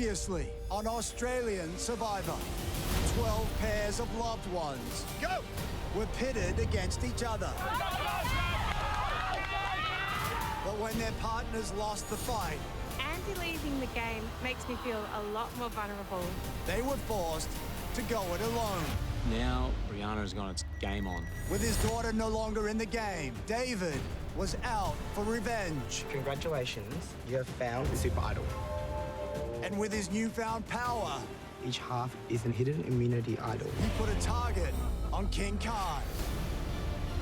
Previously on Australian Survivor, 12 pairs of loved ones were pitted against each other. But when their partners lost the fight, Andy leaving the game makes me feel a lot more vulnerable. they were forced to go it alone. Now, Brianna's got its game on. With his daughter no longer in the game, David was out for revenge. Congratulations, you have found the super idol. And with his newfound power, Each half is a hidden immunity idol. he put a target on King Khan.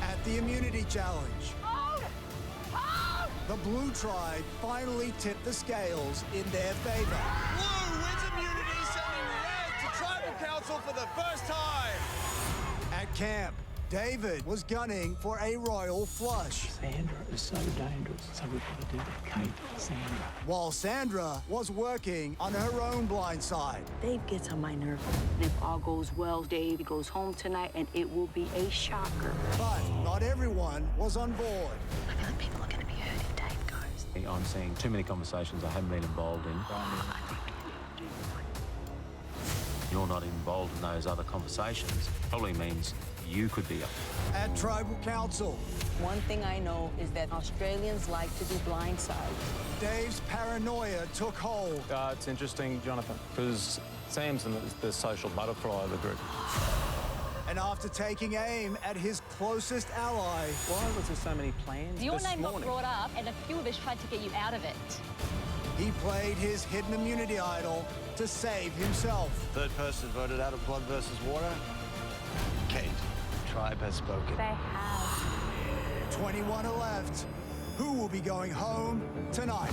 At the Immunity Challenge, the Blue Tribe finally tipped the scales in their favor. Blue wins immunity, sending red to Tribal Council for the first time. At camp, David was gunning for a royal flush, Sandra is so dangerous, so we've got to do that. Kate, Sandra. while Sandra was working on her own blind side. Dave gets on my nerves. And if all goes well, Dave goes home tonight, and it will be a shocker. But not everyone was on board. I feel like people are going to be hurt if Dave goes. I'm seeing too many conversations I haven't been involved in. You're not involved in those other conversations probably means you could be up. At Tribal Council, One thing I know is that Australians like to do blindside. Dave's paranoia took hold. It's interesting, Jonathan, because Sam's the social butterfly of the group. And after taking aim at his closest ally, Why was there so many plans Your this name got morning? brought up, and a few of us tried to get you out of it. he played his hidden immunity idol to save himself. Third person voted out of Blood versus Water. Kate, Tribe has spoken. They have. 21 are left. Who will be going home tonight?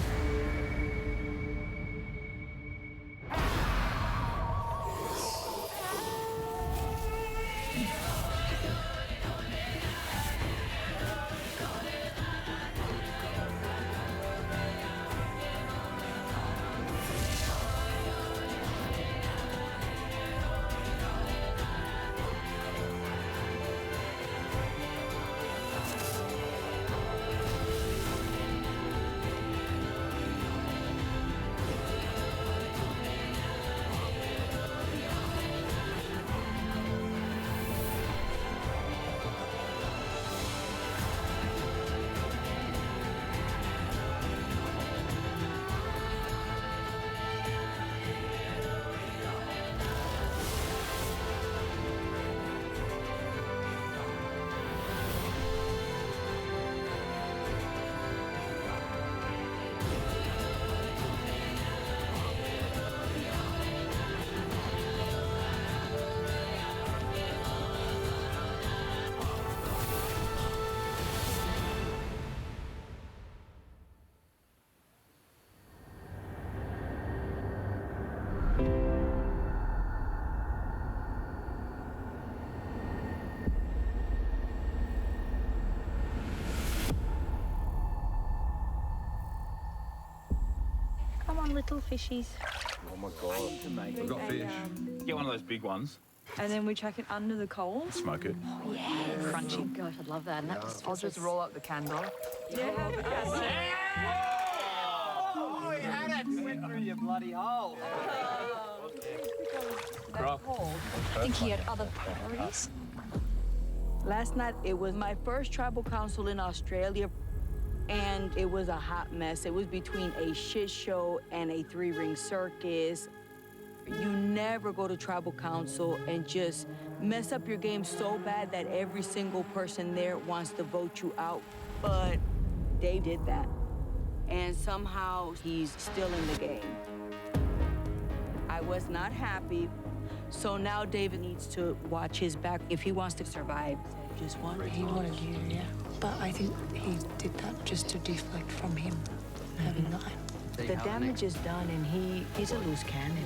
Come on, little fishies. Oh my God. We've got fish. Get one of those big ones. And then we chuck it under the coals. Smoke it. Crunchy. Gosh, I'd love that. And that I'll just roll up the candle. Went through your bloody hole. I think he had other priorities. Last night, it was my first tribal council in Australia, and it was a hot mess. It was between a shit show and a three-ring circus. You never go to tribal council and just mess up your game so bad that every single person there wants to vote you out. But Dave did that. And somehow he's still in the game. I was not happy. So now David needs to watch his back if he wants to survive. Just one. He wanted you, yeah. But I think he did that just to deflect from him having that. The damage is done, and he's a loose cannon.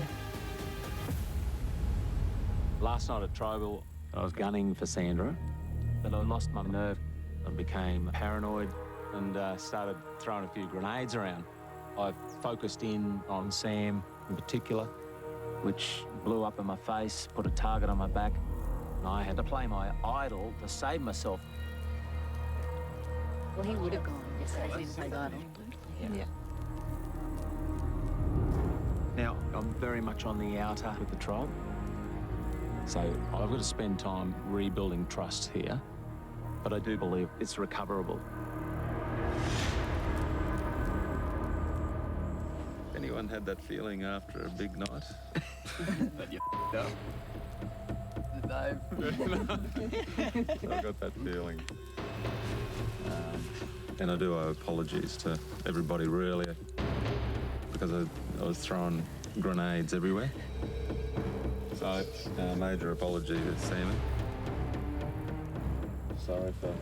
Last night at Tribal, I was gunning for Sandra, but I lost my nerve and became paranoid and started throwing a few grenades around. I focused in on Sam in particular, which blew up in my face, put a target on my back, and I had to play my idol to save myself. Well, he would have gone if I didn't play idol. Now, I'm very much on the outer with the tribe. So I've got to spend time rebuilding trust here, but I do believe it's recoverable. Anyone had that feeling after a big night? That you up. I got that feeling. And I do owe apologies to everybody, really, because I was throwing grenades everywhere. So, major apology to Seaman. Sorry for,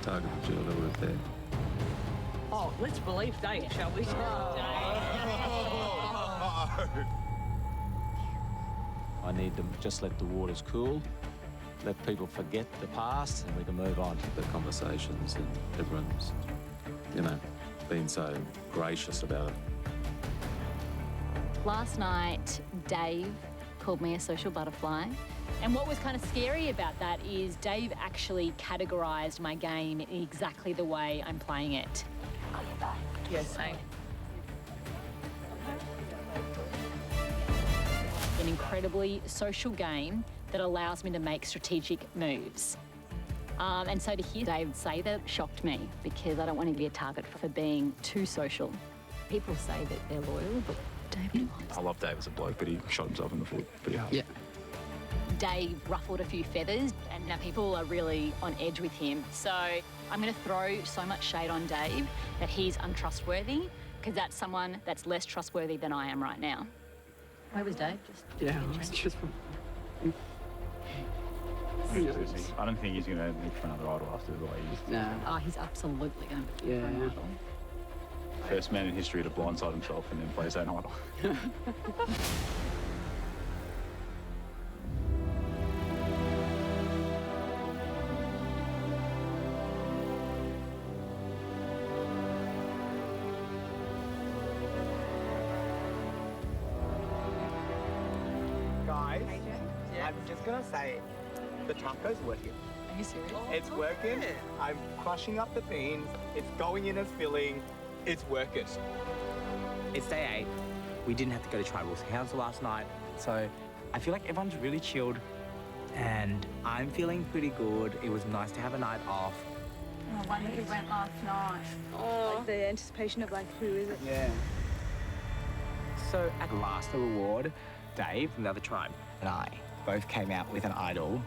targeted you a little bit there. Oh, let's believe Dave, shall we? I need to just let the waters cool, let people forget the past, and we can move on. The conversations, and everyone's, been so gracious about it. Last night, Dave called me a social butterfly. And what was kind of scary about that is Dave actually categorised my game in exactly the way I'm playing it. Yes. An incredibly social game that allows me to make strategic moves. And so to hear Dave say that shocked me because I don't want to be a target for being too social. People say that they're loyal, but David was. I love Dave as a bloke, but he shot himself in the foot pretty hard. Yeah. Dave ruffled a few feathers, and now people are really on edge with him. So I'm going to throw so much shade on Dave that he's untrustworthy, because that's someone that's less trustworthy than I am right now. Where was Dave? It's just... I don't think he's going to look for another idol after the way he's... No. Oh, he's absolutely going to be Yeah. an idol. First man in history to blindside himself and then play his own idol. Guys, I'm just gonna say, the taco's working. Are you serious? It's working. I'm crushing up the beans. It's going in as filling. It's working. It's day 8. We didn't have to go to Tribal Council last night, so I feel like everyone's really chilled, and I'm feeling pretty good. It was nice to have a night off. I wonder who went last night. Oh, like the anticipation of like, who is it? Yeah. So at last, the reward, Dave from the other tribe and I both came out with an idol.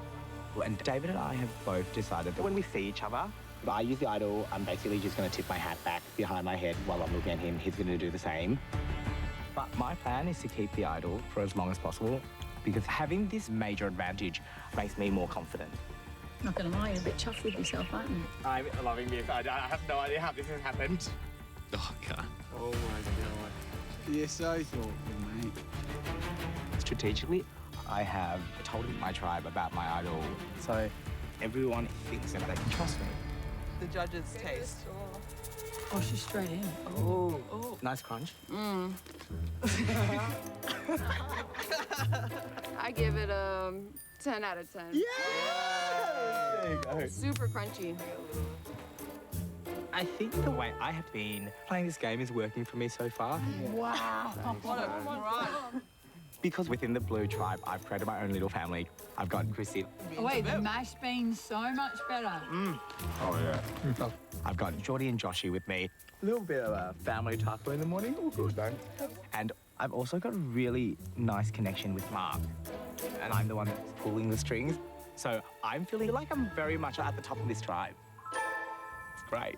And David and I have both decided that when we see each other, if I use the idol, I'm basically just going to tip my hat back behind my head while I'm looking at him. He's going to do the same. But my plan is to keep the idol for as long as possible, because having this major advantage makes me more confident. Not going to lie, you're a bit chuffed with yourself, aren't you? I'm loving this. I have no idea how this has happened. Oh, God. Oh, my God. You're so thoughtful, mate. Strategically, I have told my tribe about my idol, so everyone thinks that they can trust me. The judges' taste. Oh, she's straight in. Oh. Nice crunch. I give it a 10 out of 10. Yeah! There you go. Super crunchy. I think the way I have been playing this game is working for me so far. Wow. What a run. Because within the Blue Tribe, I've created my own little family. I've got Chrissy. Oh, wait, the mashed beans so much better. Oh, yeah. I've got Geordie and Joshy with me. A little bit of a family taco in the morning. All good, though. And I've also got a really nice connection with Mark. And I'm the one that's pulling the strings. So I'm feeling like I'm very much at the top of this tribe. It's great.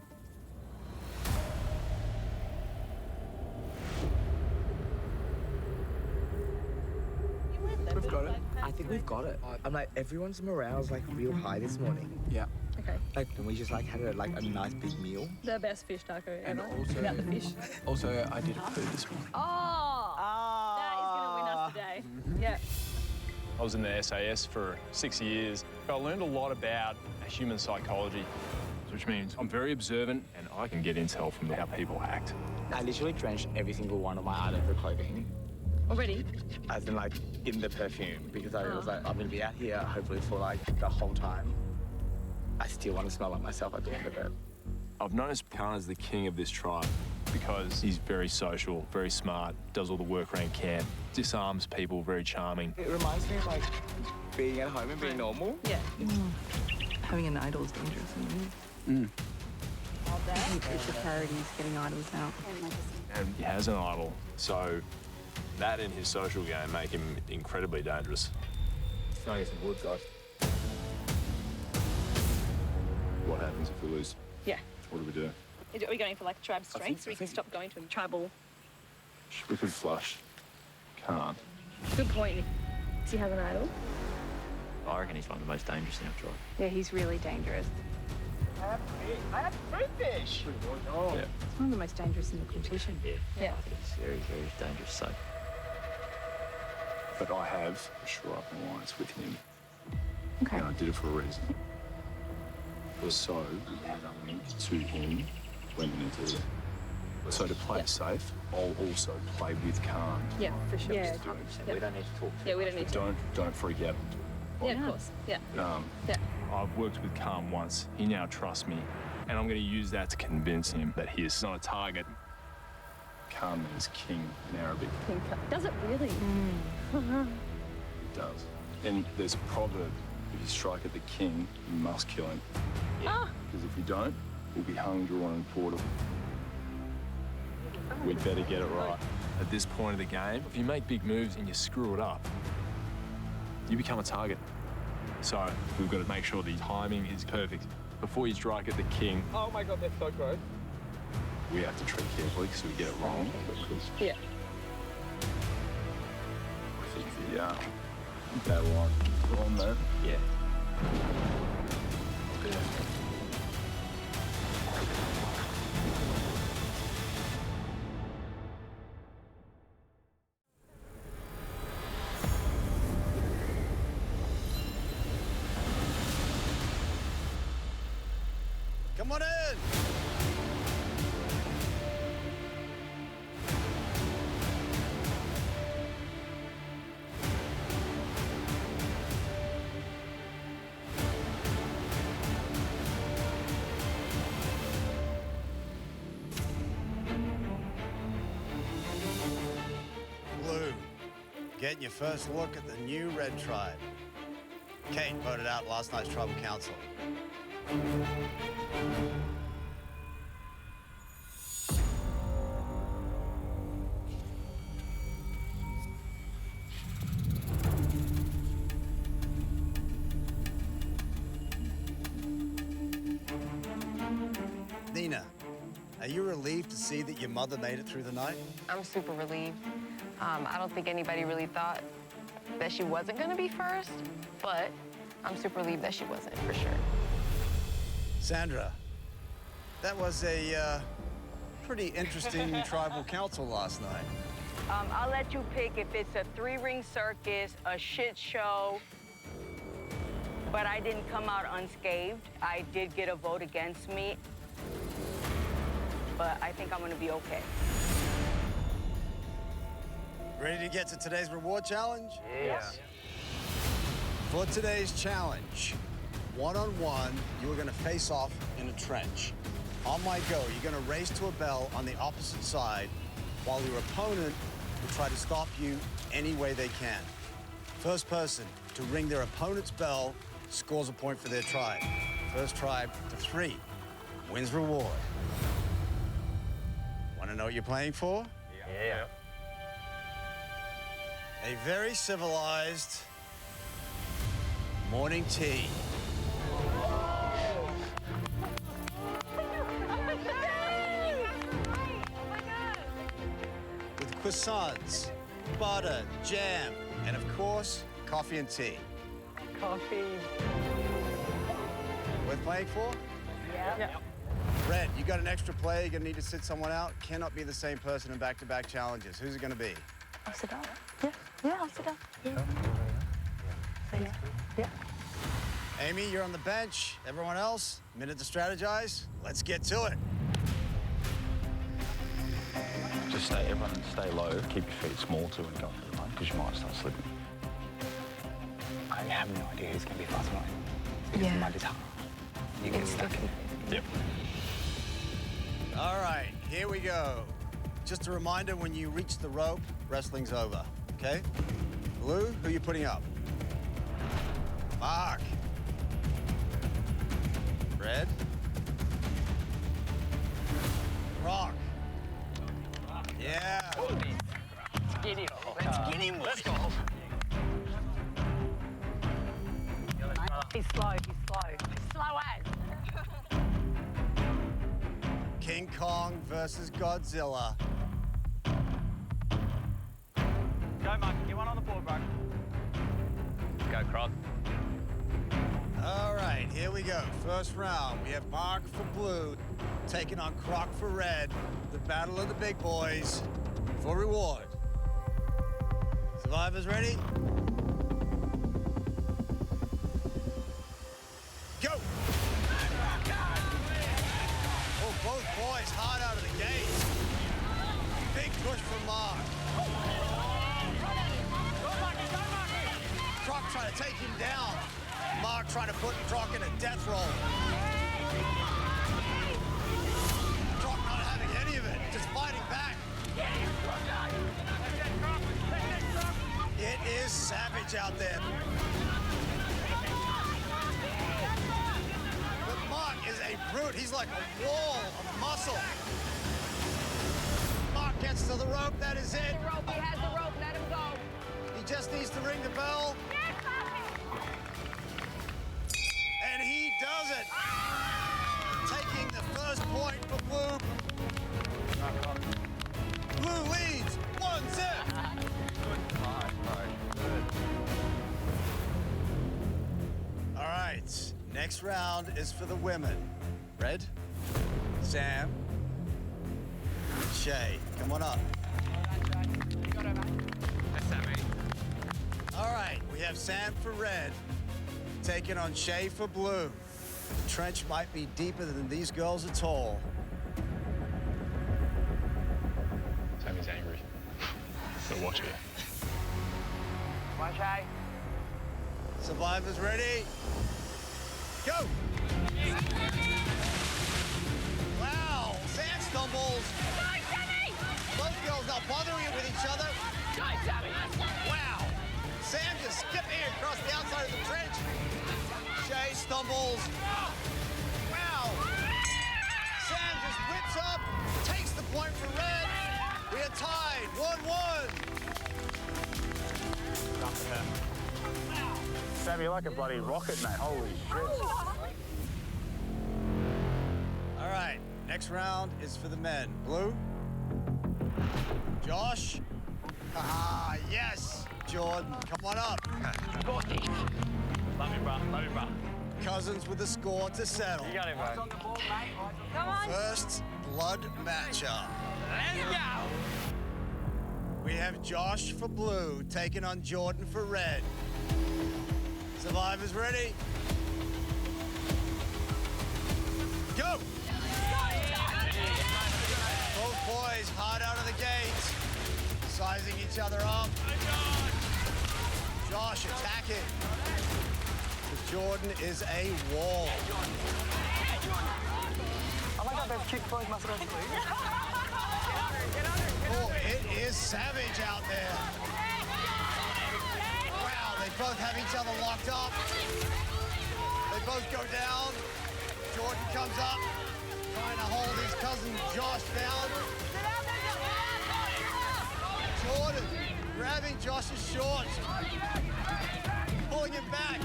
We've got it. I think we've got it. I'm like, everyone's morale's like real high this morning. Yeah. Okay. Like, and we just like had a nice big meal. The best fish taco And ever. also, Without the fish. also, I did a poo this morning. Oh! That is going to win us today. Yeah. I was in the SAS for 6 years. I learned a lot about human psychology, which means I'm very observant and I can get intel from how people act. I literally drenched every single one of my items of clothing. Already? As in, like, in the perfume, because I was like, I'm gonna be out here hopefully for like the whole time. I still want to smell like myself at the end of it. I've noticed Khan is the king of this tribe. because he's very social, very smart, does all the work around camp, disarms people, very charming. It reminds me of like being at home and being normal. Yeah. Having an idol is dangerous. I think it's the priority is getting idols out. And he has an idol, so that and his social game make him incredibly dangerous. Can I get some wood, guys? What happens if we lose? Yeah. What do we do? Are we going for like tribe strength so we can stop going to tribal? We could flush. Can't. Good point. Does he have an idol? I reckon he's one of the most dangerous in our tribe. Yeah, he's really dangerous. I have fruit fish. Oh. Yeah. It's one of the most dangerous in the competition. Yeah. Yeah. I think it's very, very dangerous. So. But I have a strike alliance with him. Okay. And I did it for a reason. So we had a link to him when we need to do it. So to play it safe, I'll also play with Khan. Yeah, for sure. Yeah. We don't need to talk. Yeah, we don't need to. Don't freak out. Yeah, of course. Yeah. Yeah. I've worked with Khan once. He now trusts me, and I'm going to use that to convince him that he is not a target. Khan means king in Arabic. Does it really? It does. And there's a proverb: if you strike at the king, you must kill him. Ah. Because if you don't, we'll be hung, drawn, and quartered. We'd better get it right. At this point of the game, if you make big moves and you screw it up, you become a target. So we've got to make sure the timing is perfect. Before you strike at the king, Oh my God, they're so gross. We have to tread carefully because we get it wrong. Yeah. I think the battle line is on that. Yeah. Come on in! Blue, getting your first look at the new Red Tribe. Kate voted out last night's Tribal Council. Nina, are you relieved to see that your mother made it through the night? I'm super relieved. I don't think anybody really thought that she wasn't going to be first, but I'm super relieved that she wasn't, for sure. Sandra, that was a pretty interesting tribal council last night. I'll let you pick if it's a three-ring circus, a shit show, but I didn't come out unscathed. I did get a vote against me, but I think I'm gonna be okay. Ready to get to today's reward challenge? Yes. For today's challenge, one-on-one, you are gonna face off in a trench. On my go, you're gonna race to a bell on the opposite side, while your opponent will try to stop you any way they can. First person to ring their opponent's bell scores a point for their tribe. First tribe to 3 wins reward. Wanna know what you're playing for? Yeah. A very civilized morning tea. With croissants, butter, jam, and of course, coffee and tea. Coffee. Worth playing for? Yeah. Red, you got an extra player, you're gonna need to sit someone out. Cannot be the same person in back-to-back challenges. Who's it gonna be? I'll sit down. Yeah, I'll sit down. Yeah. Amy, you're on the bench. Everyone else, minute to strategize. Let's get to it. Just everyone stay low. Keep your feet small too when you go for the run, because you might start slipping. I have no idea who's going to be fast enough. Because Yeah. the mud is hard. You get stuck in it. Yep. All right. here we go. Just a reminder, when you reach the rope, wrestling's over, okay? Blue, who are you putting up? Mark. Red. Rock. Yeah. Let's get him. Let's get him. Let's go. He's slow, he's slow. He's slow as. King Kong versus Godzilla. Go, Mark. Get one on the board, bro. Go, Croc. All right, here we go. First round. We have Mark for blue taking on Croc for red. The battle of the big boys for reward. Survivors ready? Go! Oh, both boys hard out of the gate. Big push from Mark. Croc trying to take him down. Mark trying to put Croc in a death roll. Croc not having any of it, just fighting back. It is savage out there. But Mark is a brute. He's like a wall of muscle. Mark gets to the rope. That is it. He has the rope. Let him go. He just needs to ring the bell. And he does it. Taking the first point for Blue. Blue leads 1-0. All right, next round is for the women. Red, Sam, Shay, come on up. All right, we have Sam for red, taking on Shay for blue. The trench might be deeper than these girls are tall. Sammy's angry. So watch it. Come on, Shay. Survivors ready? Go! Wow, Sam stumbles. Both girls now bothering it with each other. Wow, Sam just skipping across the outside of the trench. Shay stumbles. Wow, Sam just whips up, takes the point for red. We are tied, 1-1. Sam, you're like a bloody rocket, mate. Holy shit. All right, next round is for the men. Blue. Josh. Ah, yes. Jordan, come on up. Love you, bro. Love you, bro. Cousins with the score to settle. You got it, bro. Come on. First blood matchup. Let's go. We have Josh for blue taking on Jordan for red. Survivors ready? Go! Both boys hard out of the gate, sizing each other up. Josh attacking. Jordan is a wall. I like how they've kicked both muscles. Oh, it is savage out there. Wow, they both have each other locked up. They both go down. Jordan comes up, trying to hold his cousin Josh down. Jordan grabbing Josh's shorts, pulling him back,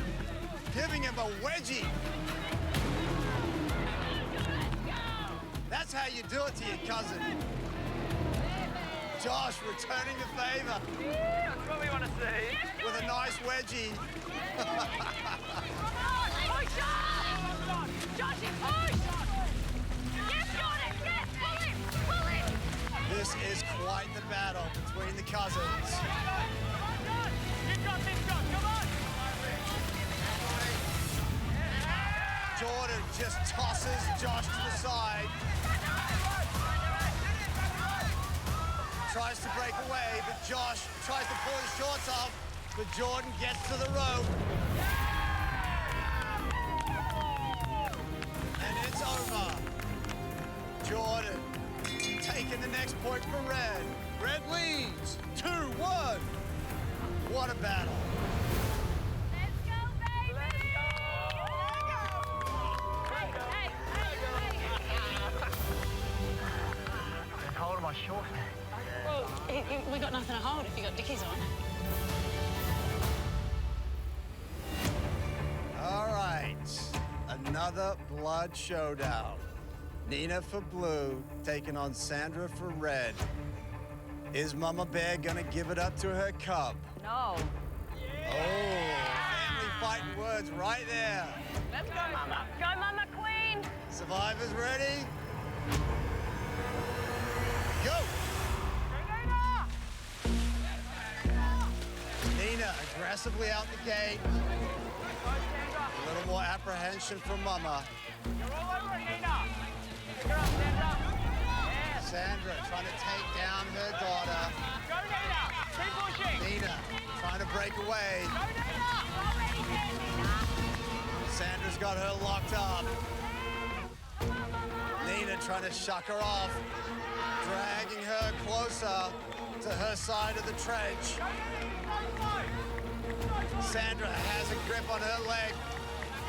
giving him a wedgie. That's how you do it to your cousin. Josh returning the favor. That's what we want to see. With a nice wedgie. Push on! Joshy, push! Yes, Jordan! Yes, pull him! Pull him! This is quite the battle between the cousins. You've got this, John. Come on! Jordan just tosses Josh to the side. Tries to break away, but Josh tries to pull his shorts off, but Jordan gets to the rope. And it's over. Jordan taking the next point for Red. Red leads 2-1. What a battle. Hold my short. Well, we got nothing to hold if you got dickies on. All right, another blood showdown. Nina for blue, taking on Sandra for red. Is Mama Bear gonna give it up to her cub? No. Oh, family fighting words right there. Let's go, Mama. Go, Mama Queen. Survivors ready? Go! Nina aggressively out the gate. A little more apprehension from Mama. You're all over it, Nina. Pick her up, Sandra. Yes. Sandra trying to take down her daughter. Go, Nina. Keep pushing. Nina trying to break away. Go, Nina. Sandra's got her locked up. Nina trying to shuck her off, dragging her closer to her side of the trench. Sandra has a grip on her leg,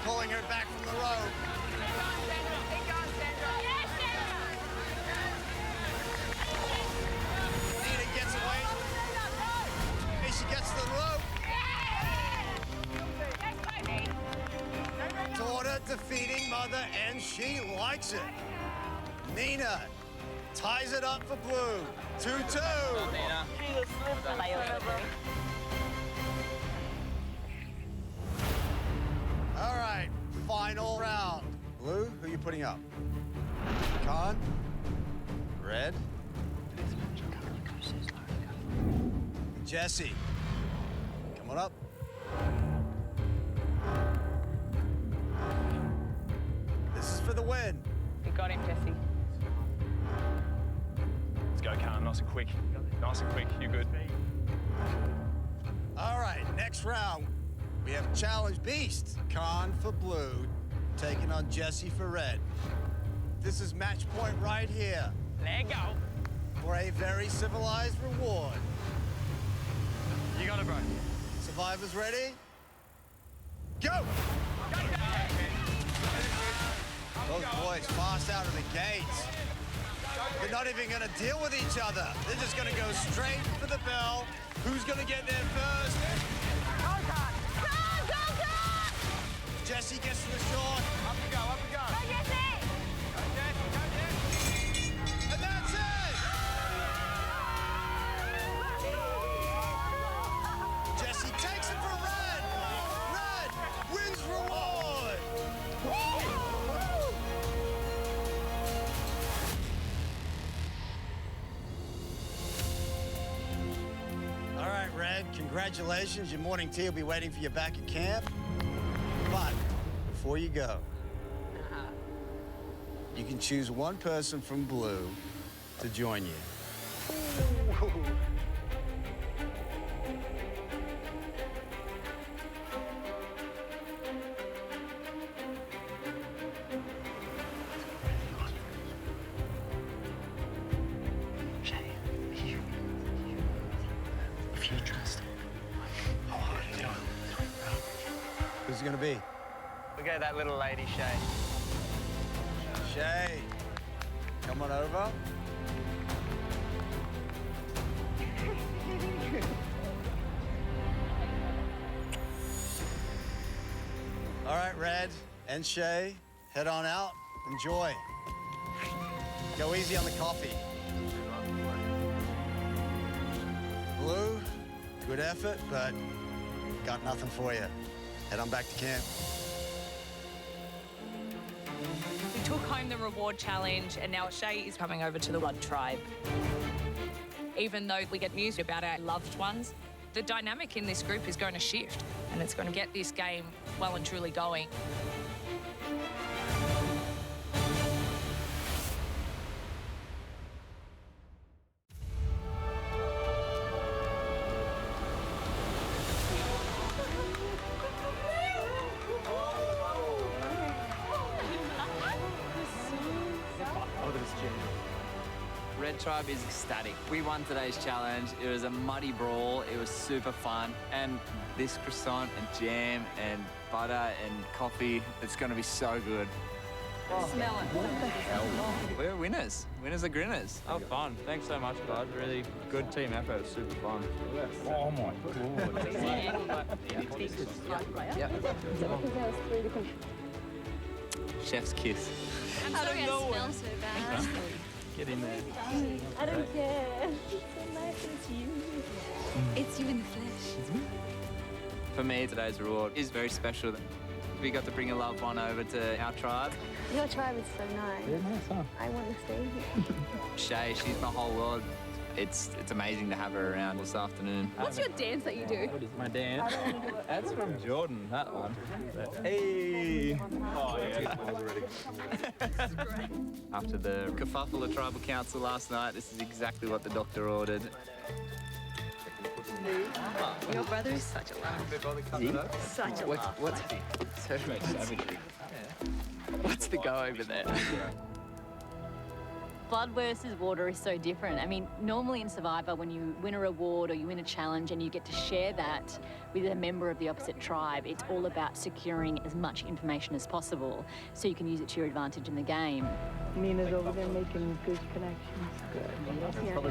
pulling her back from the rope. Nina gets away. She gets to the rope. Daughter defeating mother, and she likes it. Nina ties it up for blue. 2-2. All right, final round. Blue, who are you putting up? Khan? Red? Jesse. Come on up. This is for the win. You got him, Jesse. Let's go, Khan. Nice and quick. Nice and quick. You're good. All right, next round. We have Challenge Beast. Khan for blue, taking on Jesse for red. This is match point right here. Let go. For a very civilized reward. You got it, bro. Survivors ready? Go! Those boys fast out of the gates. They're not even gonna deal with each other. They're just gonna go straight for the bell. Who's gonna get there first? Jesse gets to the short. Up we go, up we go. Go, Jesse! Go, Jesse, go, Jesse! And that's it! Jesse takes it for red! Red wins reward! All right, Red, congratulations. Your morning tea will be waiting for you back at camp. But before you go, you can choose one person from blue to join you. If you trust him. Who's it gonna be? Look at that little lady, Shay. Shay, come on over. All right, Red and Shay, head on out. Enjoy. Go easy on the coffee. Blue, good effort, but got nothing for you. Head on back to camp. We took home the reward challenge, and now Shay is coming over to the Blood Tribe. Even though we get news about our loved ones, the dynamic in this group is going to shift, and it's going to get this game well and truly going. Red Tribe is ecstatic. We won today's challenge. It was a muddy brawl. It was super fun. And this croissant and jam and butter and coffee, it's going to be so good. Smell it. What the hell? We're winners. Winners are grinners. Oh, fun. Thanks so much, guys. Really good team effort. It's super fun. Oh, my God. Chef's kiss. I'm sorry I smell so bad. Get in there. I don't care. It's you. It's you in the flesh. For me, today's reward is very special. We got to bring a loved one over to our tribe. Your tribe is so nice. Yeah, nice, huh? I want to stay here. Shay, she's my whole world. It's amazing to have her around this afternoon. What's your dance that you do? What is my dance? That's from Jordan, that one. Hey! Oh, yeah. After the kerfuffle of Tribal Council last night, this is exactly what the doctor ordered. Your brother is such a love. Such a love. What's the go over there? Blood versus water is so different. I mean, normally in Survivor, when you win a reward or you win a challenge and you get to share that with a member of the opposite tribe, it's all about securing as much information as possible so you can use it to your advantage in the game. Nina's over there making good connections. Good.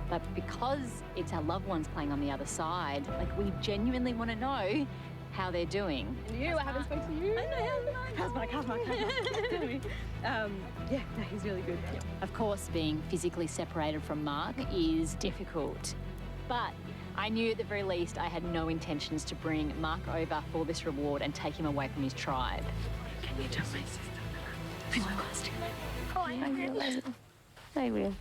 But because it's our loved ones playing on the other side, like, we genuinely want to know how they're doing. And you, I haven't spoken to you. I know, how's Mark? Yeah, no, he's really good. Yeah. Of course, being physically separated from Mark is difficult, but I knew at the very least I had no intentions to bring Mark over for this reward and take him away from his tribe. Can you tell my sister? I'm my costume. Oh, I will.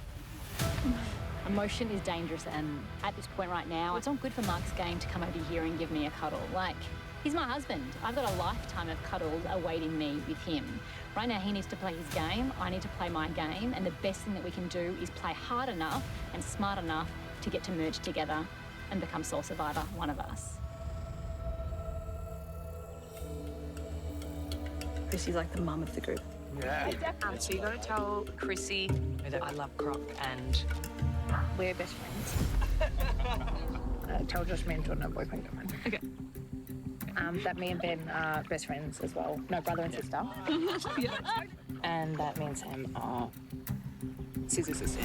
Emotion is dangerous, and at this point right now, it's not good for Mark's game to come over here and give me a cuddle. Like, he's my husband. I've got a lifetime of cuddles awaiting me with him. Right now, he needs to play his game, I need to play my game, and the best thing that we can do is play hard enough and smart enough to get to merge together and become sole survivor, one of us. Chrissy's like the mum of the group. Yeah. So you got to tell Chrissy that I love Croc and we're best friends. Tell Josh me and Jordan are boyfriend and girlfriend. Okay. That me and Ben are best friends as well. No, brother and sister. And that me and Sam are scissor sister.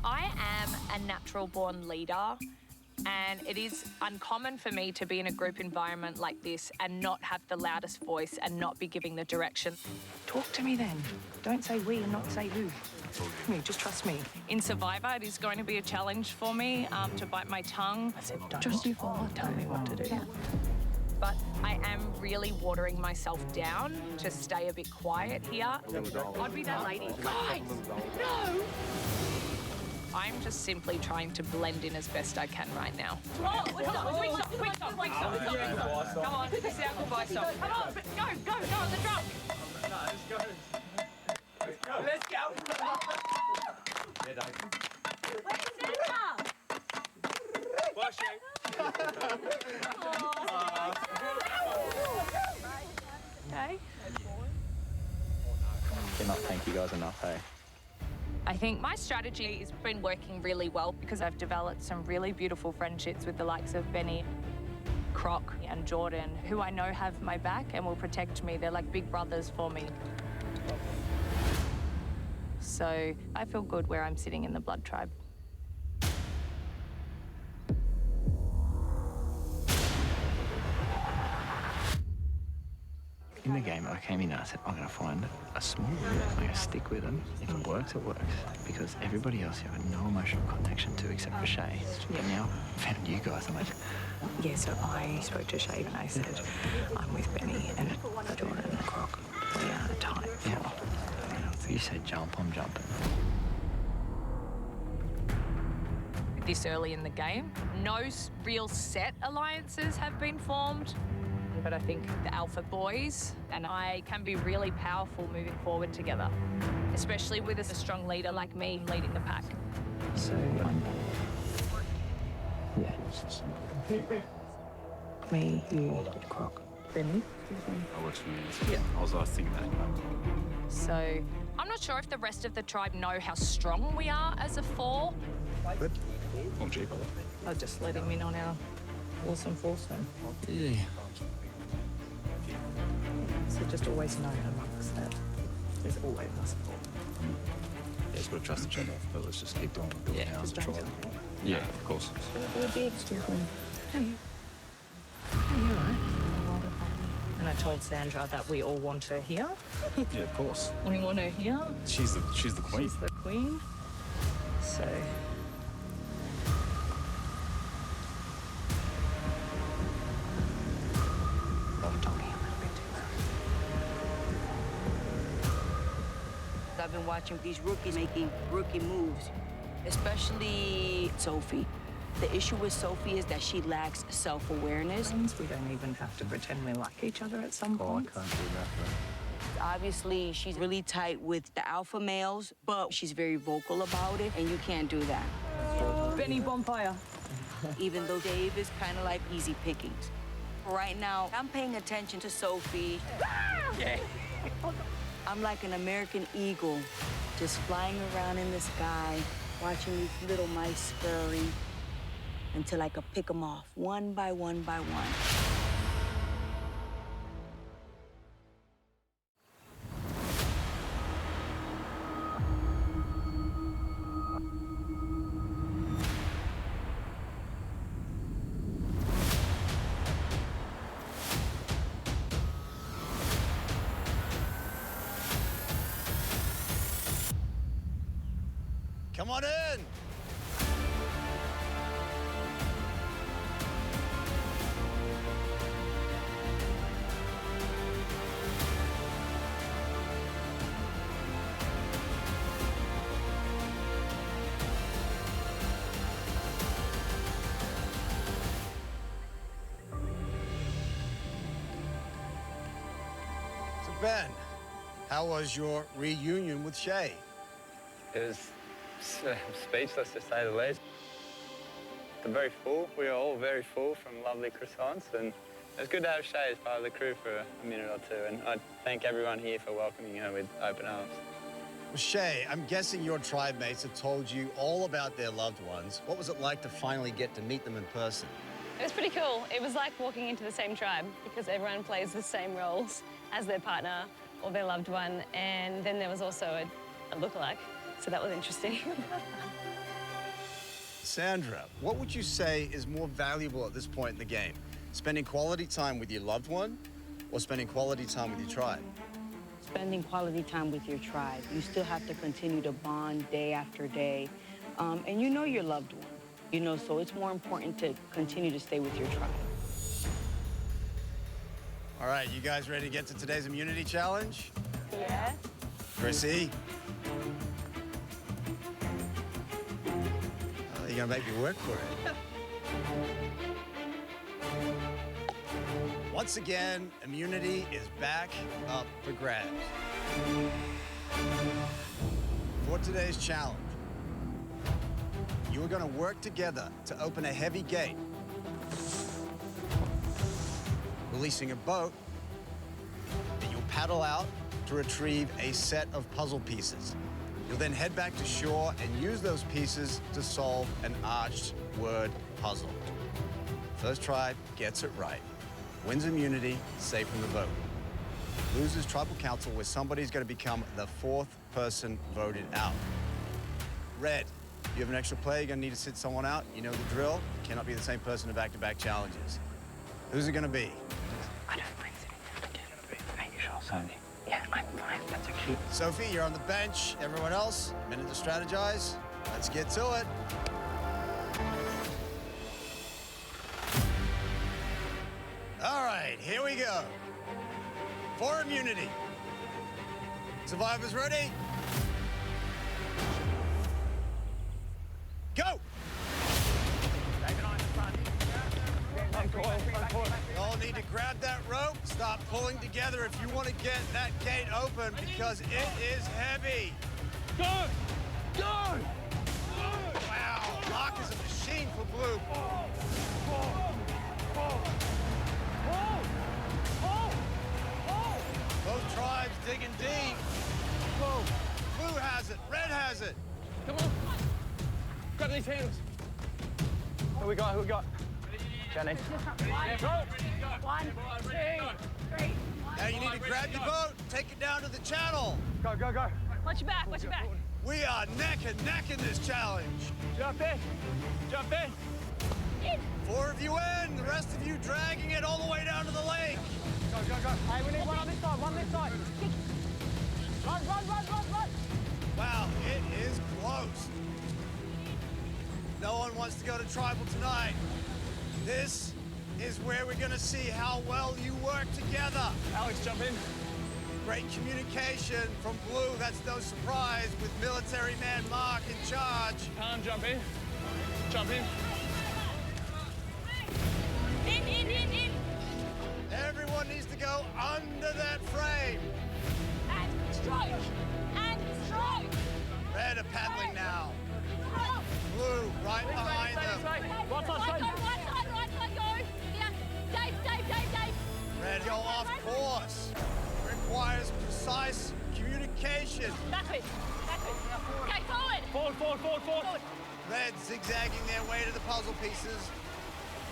I am a natural born leader, and it is uncommon for me to be in a group environment like this and not have the loudest voice and not be giving the direction. Talk to me then. Don't say we and not say who. Talk to me, just trust me. In Survivor, it is going to be a challenge for me to bite my tongue. I said, don't trust you for what? Tell me what to do. But I am really watering myself down to stay a bit quiet here. I'd be that lady. Guys, no! I'm just simply trying to blend in as best I can right now. Oh, quick stop. Come on, this is our goodbye stop. Come on, go on the truck. Let's go. Where's Santa? Wash Okay. Cannot thank you guys enough, hey? I think my strategy has been working really well because I've developed some really beautiful friendships with the likes of Benny, Croc and Jordan, who I know have my back and will protect me. They're like big brothers for me. So I feel good where I'm sitting in the Blood Tribe. In the game, I came in and I said, I'm going to find a small group. I'm going to stick with them. If it works, it works. Because everybody else I've got no emotional connection to except for Shay. But now I found you guys. I'm like, Yeah, so I spoke to Shay and I said, I'm with Benny and Jordan and Croc. We are tight. yeah. If you said jump, I'm jumping. This early in the game, no real set alliances have been formed. But I think the Alpha Boys and I can be really powerful moving forward together, especially with a strong leader like me leading the pack. So, Yeah. me, you, Croc. Benny. I'll let you. Yeah. I was thinking that. So I'm not sure if the rest of the tribe know how strong we are as a four. Good. Oh, gee, brother. I'll just let him in on our awesome foursome. Yeah. So just always know amongst that. There's always us four. Yeah, just gotta trust each other, but let's just keep doing what we're doing now as a tribe. Yeah, of course. We're big, Stephen. Hey, you're right. And I told Sandra that we all want her here. Yeah, of course. We want her here. She's the queen. She's the queen. So. I've been watching these rookies making rookie moves, especially Sophie. The issue with Sophie is that she lacks self-awareness. We don't even have to pretend we like each other at some point. I can't do that, Obviously, she's really tight with the alpha males, but she's very vocal about it, and you can't do that. Benny Bonfire. Even though Dave is kind of like easy pickings. Right now, I'm paying attention to Sophie. Yeah. I'm like an American eagle, just flying around in the sky, watching these little mice scurry until I could pick them off one by one by one. Come on in. So Ben, how was your reunion with Shay? It was speechless, to say the least. They're very full. We are all very full from lovely croissants, and it's good to have Shay as part of the crew for a minute or two, and I thank everyone here for welcoming her with open arms. Well, Shay, I'm guessing your tribe mates have told you all about their loved ones. What was it like to finally get to meet them in person? It was pretty cool. It was like walking into the same tribe because everyone plays the same roles as their partner or their loved one, and then there was also a lookalike. So that was interesting. Sandra, what would you say is more valuable at this point in the game? Spending quality time with your loved one or spending quality time with your tribe? Spending quality time with your tribe. You still have to continue to bond day after day. And you know your loved one, you know, so it's more important to continue to stay with your tribe. All right, you guys ready to get to today's immunity challenge? Yeah. Chrissy? You're gonna make me work for it. Once again, immunity is back up for grabs. For today's challenge, you are gonna work together to open a heavy gate, releasing a boat that you'll paddle out to retrieve a set of puzzle pieces. You'll then head back to shore and use those pieces to solve an arched word puzzle. First tribe gets it right, wins immunity, safe from the vote. Loses tribal council where somebody's going to become the fourth person voted out. Red, you have an extra player, you're going to need to sit someone out. You know the drill. Cannot be the same person in back-to-back challenges. Who's it going to be? I don't mind sitting down again. Are you sure, Sophie? Yeah, I'm fine. That's okay. Sophie, you're on the bench. Everyone else, a minute to strategize. Let's get to it. All right, here we go. For immunity. Survivors ready? Go! You all need to grab that rope, stop pulling together if you want to get that gate open because it is heavy. Go! Go! Wow, Locke is a machine for blue. digging deep. Whoa. Blue has it. Red has it. Come on. Grab these handles. Who we got? Who we got? Jenny. One, 2, 3. Now you need to grab your boat, take it down to the channel. Go, go, go. Watch your back, watch your back. We are neck and neck in this challenge. Jump in. Jump in. In. 4 of you in, the rest of you dragging it all the way down to the lake. Go, go, go. Hey, we need one on this side, one this side. Run, run, run, run, run. Wow, it is close. No one wants to go to tribal tonight. This is where we're gonna see how well you work together. Alex, jump in. Great communication from Blue, that's no surprise, with military man Mark in charge. Palm, jump in. Jump in. In. Everyone needs to go under that frame. And stroke. And stroke. Red are paddling now. Blue right behind them. Right side, go. Yeah. Dave. Red go off course. Requires precise communication. Backwards. Okay, forward. Forward. Red zigzagging their way to the puzzle pieces.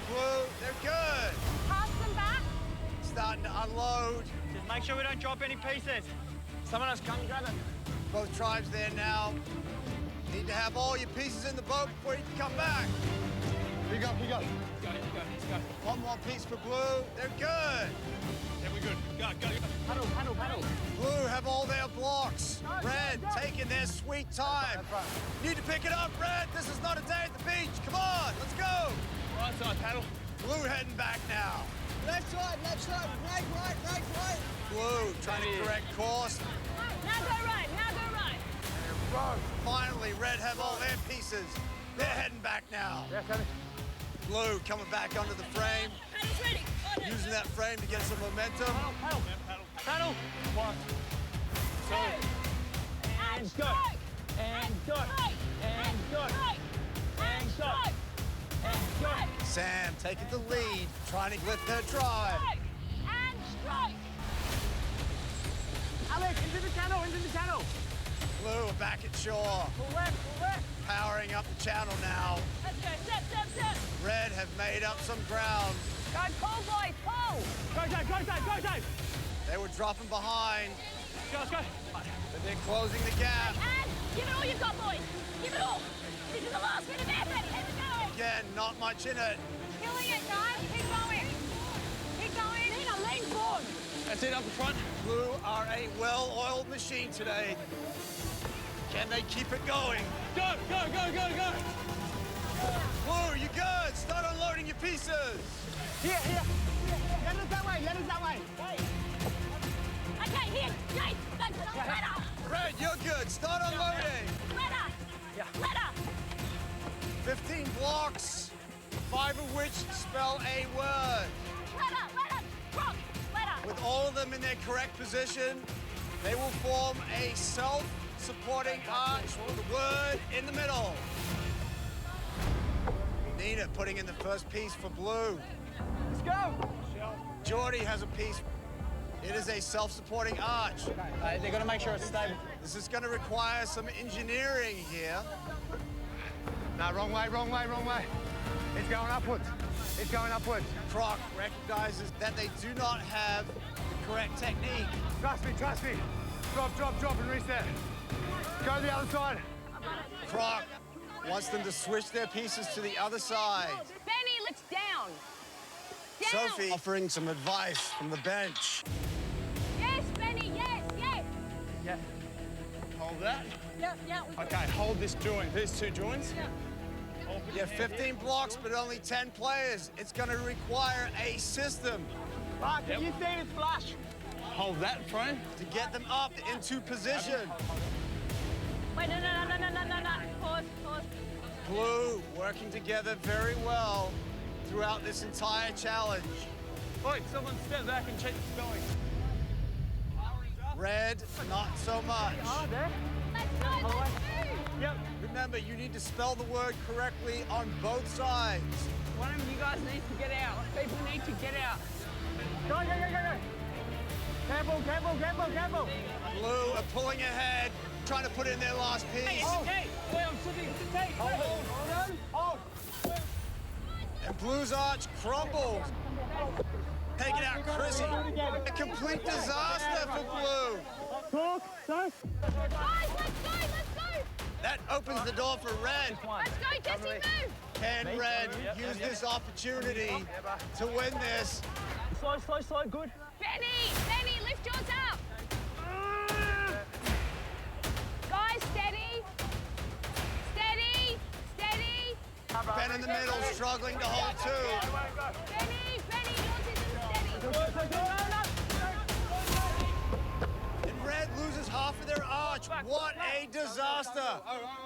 Blue, they're good. Pass them back. Starting to unload. Just make sure we don't drop any pieces. Someone else come and grab it. Both tribes there now. Need to have all your pieces in the boat before you can come back. Here you go. Let's go. One more piece for Blue. They're good. Yeah, we're good. Go. Paddle. Blue have all their blocks. Red taking their sweet time. Need to pick it up, Red. This is not a day at the beach. Come on, let's go. Right side, paddle. Blue heading back now. Left side, right. Blue trying to correct course. Now go right. Finally, Red have all their pieces. They're heading back now. Yeah, Tony. Blue coming back under the frame. Paddle's ready. Using that frame to get some momentum. Paddle. 1, 2, and go. And go. And go. And go. And go. Sam taking the lead, trying to lift their drive. And stroke. Alex, into the channel. Blue are back at shore. Pull left. Powering up the channel now. Let's go. Step. Red have made up some ground. Go, pull, boys, pull. Go, Dave. They were dropping behind, Let's go. but they're closing the gap. And give it all you've got, boys. Give it all. This is the last bit of effort. Let's go. Again, not much in it. Killing it, guys. Keep going. Nina, lean forward. That's it, up the front. Blue are a well-oiled machine today. Can they keep it going? Go. Blue, you good? Start unloading your pieces. Here. Let us that way. Okay, here. Jake, back to the ladder. Red, you're good. Start unloading. Ladder. 15 blocks, 5 of which spell a word. Ladder. Rock. Ladder. With all of them in their correct position, they will form a self-supporting arch with the word in the middle. Nina putting in the first piece for Blue. Let's go. Geordie has a piece. It is a self-supporting arch. They're going to make sure it's stable. This is going to require some engineering here. No, wrong way. It's going upwards. Croc recognizes that they do not have the correct technique. Trust me. Drop and reset. Go to the other side. Croc wants them to switch their pieces to the other side. Benny, let's down. Sophie offering some advice from the bench. Yes, Benny, yes. Yeah. Hold that. Yeah. Okay, hold this joint. There's 2 joints. Yeah, 15 blocks, but only 10 players. It's going to require a system. Mark, can you see this flush? Hold that frame. To get them up into position. Wait, no. Pause. Blue working together very well throughout this entire challenge. Oi, someone step back and check the spelling. Red, not so much. Let's go. Yep. Remember, you need to spell the word correctly on both sides. One of you guys needs to get out. People need to get out. Go. Careful, careful, careful, careful. Blue are pulling ahead, trying to put in their last piece. Hey, wait, I'm sitting. Hey, hold on. And Blue's arch crumbles. Taking out Chrissy. A complete disaster for Blue. Talk, Guys, let's go. That opens the door for Red. Let's go, Jesse, move. Can Red use this opportunity to win this? Slow, good. Benny, lift yours up. Guys, steady. Ben in the middle, struggling to hold two. Benny, yours isn't steady. And Red loses half of their arch. What a disaster.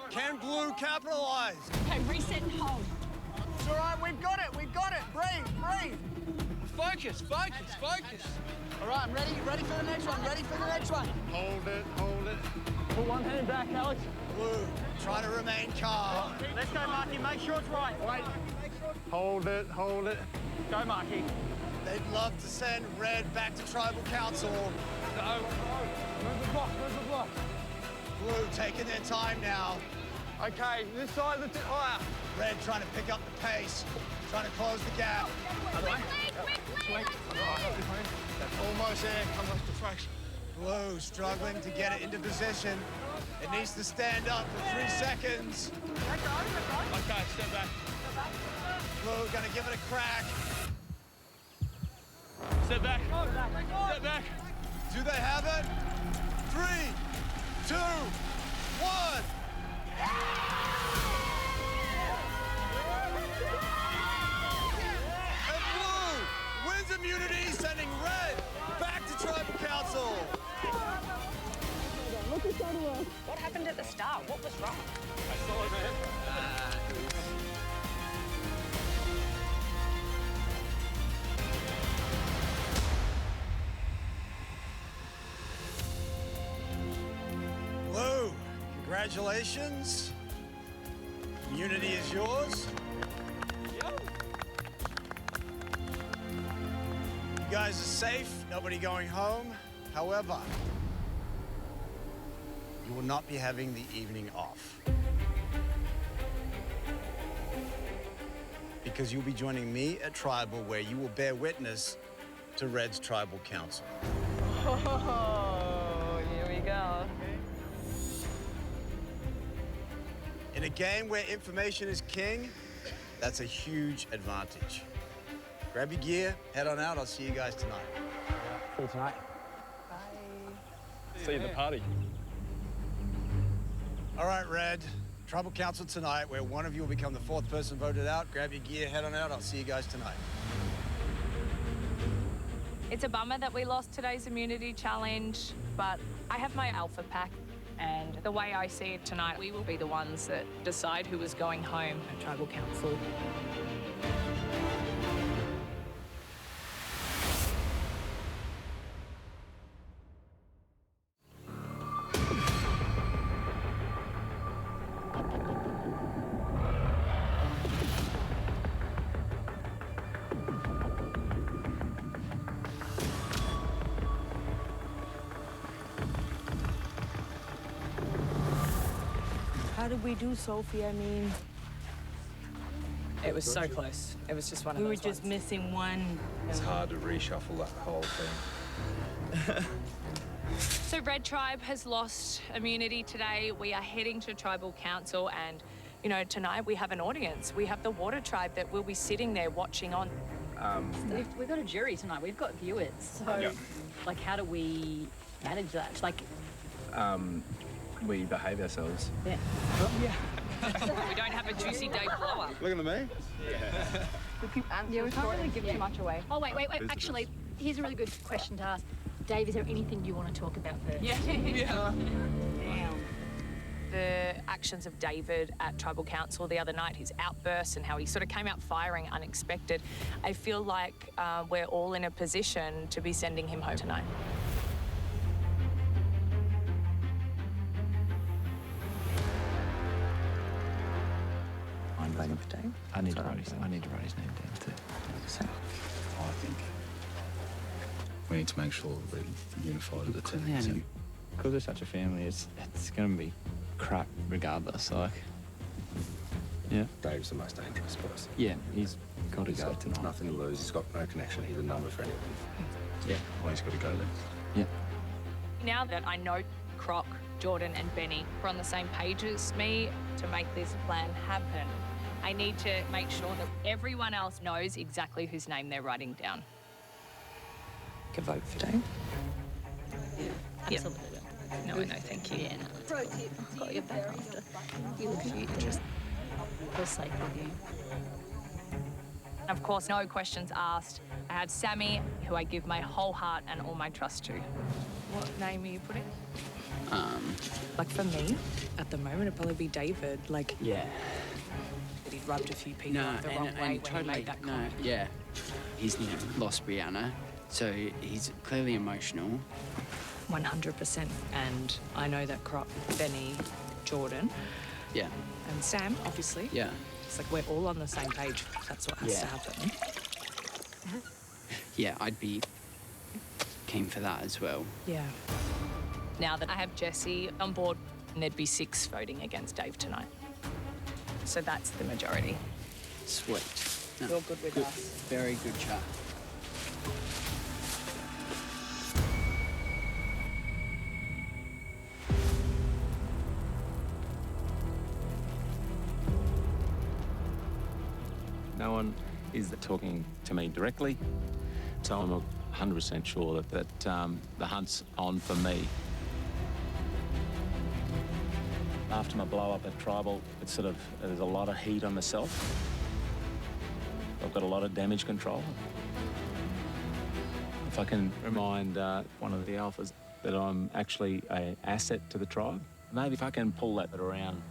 Can Blue capitalize? Okay, reset and hold. It's all right, we've got it. Breathe. Focus. All right, I'm ready for the next one. Hold it. Put one hand back, Alex. Blue, try to remain calm. Let's go, Marky, make sure it's right. Wait. Hold it. Go, Marky. They'd love to send Red back to Tribal Council. No. Move the block. Blue taking their time now. Okay, this side a bit higher. Red trying to pick up the pace, trying to close the gap. Quickly, Almost there, almost to fraction. Blue struggling to get it into position. It needs to stand up for 3 seconds. Okay, step back. Blue gonna give it a crack. Step back. Do they have it? 3, 2, 1. And Blue wins immunity, sending Red back to Tribal Council. What happened at the start? What was wrong? I saw it, man. Blue, congratulations. Immunity is yours. You guys are safe, nobody going home. However, you will not be having the evening off. Because you'll be joining me at Tribal, where you will bear witness to Red's Tribal Council. Oh, here we go. In a game where information is king, that's a huge advantage. Grab your gear, head on out. I'll see you guys tonight. See you tonight. See you at the party. All right, Red. Tribal Council tonight, where one of you will become the 4th person voted out. Grab your gear, head on out. I'll see you guys tonight. It's a bummer that we lost today's immunity challenge, but I have my alpha pack, and the way I see it tonight, we will be the ones that decide who is going home at Tribal Council. How did we do, Sophie? I mean, It was so close. It was just one of we those were just ones. missing one. It's hard to reshuffle that whole thing. So Red Tribe has lost immunity today. We are heading to Tribal Council, and you know, tonight we have an audience. We have the Water Tribe that will be sitting there watching on. We've got a jury tonight. We've got viewers. So, Yeah. like, how do we manage that? Like, We behave ourselves. yeah. We don't have a juicy day blow-up. Looking at me? Yeah, we can't really give too much away. Oh, wait. Actually, here's a really good question to ask. Dave, is there anything you want to talk about first? Yeah. Damn. The actions of David at Tribal Council the other night, his outbursts and how he sort of came out firing unexpected. I feel like we're all in a position to be sending him home tonight. I'm voting for Dave. I need to write his name down too. So, I think We need to make sure we're unified as a team. Because we're such a family, it's going to be crap regardless. Like, yeah. Dave's the most dangerous person. Yeah, he's got to go tonight. Nothing to lose. He's got no connection. He's a number for anyone. Yeah. Well, he's got to go there. Yeah. Now that I know Croc, Jordan and Benny are on the same page as me to make this plan happen, I need to make sure that everyone else knows exactly whose name they're writing down. Can vote for Dave? Yeah. Absolutely. No, I know, thank you. Yeah, no, that's cool. I've got your back after. You look cute, just feel safe with you. Of course, no questions asked. I have Sammy, who I give my whole heart and all my trust to. What name are you putting? Like for me, at the moment, it'd probably be David. Like, yeah. He rubbed a few people No, up the wrong way when totally, he made that no, comment. yeah. He's lost Brianna, so he's clearly emotional. 100%. And I know that Croc, Benny, Jordan, Yeah. and Sam, obviously. Yeah. It's like we're all on the same page. That's what has to happen. Yeah, I'd be keen for that as well. Yeah. Now that I have Jesse on board, there'd be 6 voting against Dave tonight. So that's the majority. Sweet. No, You're good with us. Very good chat. No one is talking to me directly, so I'm 100% sure that the hunt's on for me. After my blow-up at Tribal, it's sort of, there's a lot of heat on myself. I've got a lot of damage control. If I can remind one of the alphas that I'm actually an asset to the tribe, maybe if I can pull that around.